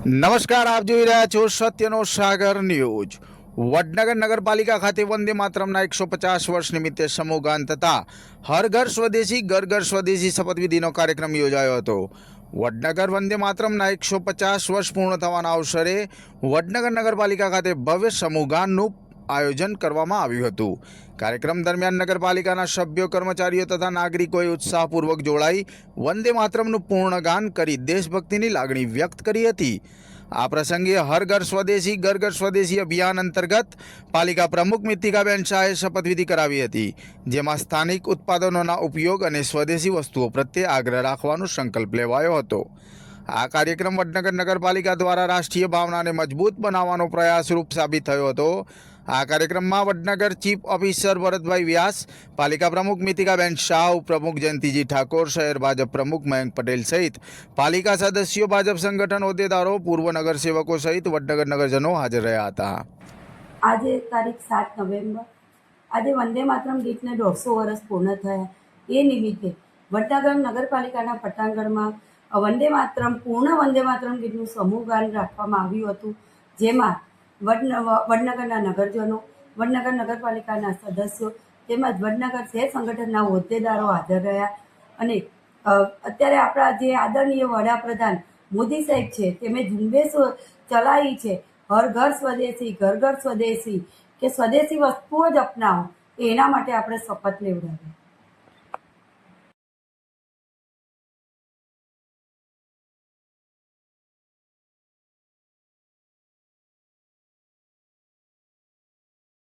નમસ્કાર, આપ જોઈ રહ્યા છો સત્યનો સાગર ન્યૂઝ। વડનગર નગરપાલિકા ખાતે વંદે માતરમના 150 વર્ષ નિમિત્તે સમૂહગાન તથા હર ઘર સ્વદેશી ઘર ઘર સ્વદેશી શપથવિધિનો કાર્યક્રમ યોજાયો હતો। વડનગર વંદે માતરમના 150 વર્ષ પૂર્ણ થવાના અવસરે વડનગર નગરપાલિકા ખાતે ભવ્ય સમૂહગાનનું આયોજન કરવામાં આવ્યું હતું। કાર્યક્રમ દરમિયાન નગરપાલિકાના સભ્યો, કર્મચારીઓ તથા નાગરિકોએ ઉત્સાહપૂર્વક જોડાઈ વંદે માતરમનું પૂર્ણ ગાન કરી દેશભક્તિની લાગણી વ્યક્ત કરી હતી। આ પ્રસંગે હર ઘર સ્વદેશી ઘર ઘર સ્વદેશી અભિયાન અંતર્ગત પાલિકા પ્રમુખ મિતિકાબેન શાહે શપથવિધિ કરાવી હતી, જેમાં સ્થાનિક ઉત્પાદનોના ઉપયોગ અને સ્વદેશી વસ્તુઓ પ્રત્યે આગ્રહ રાખવાનો સંકલ્પ લેવાયો હતો। આ કાર્યક્રમ વડનગર નગરપાલિકા દ્વારા રાષ્ટ્રીય ભાવનાને મજબૂત બનાવવાનો પ્રયાસરૂપ સાબિત થયો હતો। આ કાર્યક્રમમાં વડનગર ચીફ ઓફિસર ભરતભાઈ વ્યાસ, પાલિકા પ્રમુખ મિતિકાબેન શાહ, ઉપપ્રમુખ જયંતિજી ઠાકોર, શહેર ભાજપ પ્રમુખ મયંક પટેલ સહિત પાલિકા સદસ્યો, ભાજપ સંગઠન હોદ્દેદારો, પૂર્વ નગરસેવકો સહિત વડનગર નગરજનો હાજર રહ્યા હતા। આજે તારીખ 7 નવેમ્બર, આજે વંદે માતરમ ગીતને 150 વર્ષ પૂર્ણ થયા। એ નિમિત્તે વડનગર નગરપાલિકાના પટાંગણમાં વંદે માતરમ પૂર્ણ વંદે માતરમ ગીતનું સમૂહગાન રાખવામાં આવ્યું હતું, જેમાં વડનગરના નગરજનો, વડનગર નગરપાલિકાના સદસ્યો તેમજ વડનગર શહેર સંગઠનના હોદ્દેદારો હાજર રહ્યા। અને અત્યારે આપણા જે આદરણીય વડાપ્રધાન મોદી સાહેબ છે, તેમણે ઝુંબેશ ચલાવી છે, હર ઘર સ્વદેશી ઘર ઘર સ્વદેશી, કે સ્વદેશી વસ્તુઓ જ અપનાવો, એના માટે આપણે શપથ લેવડાવી।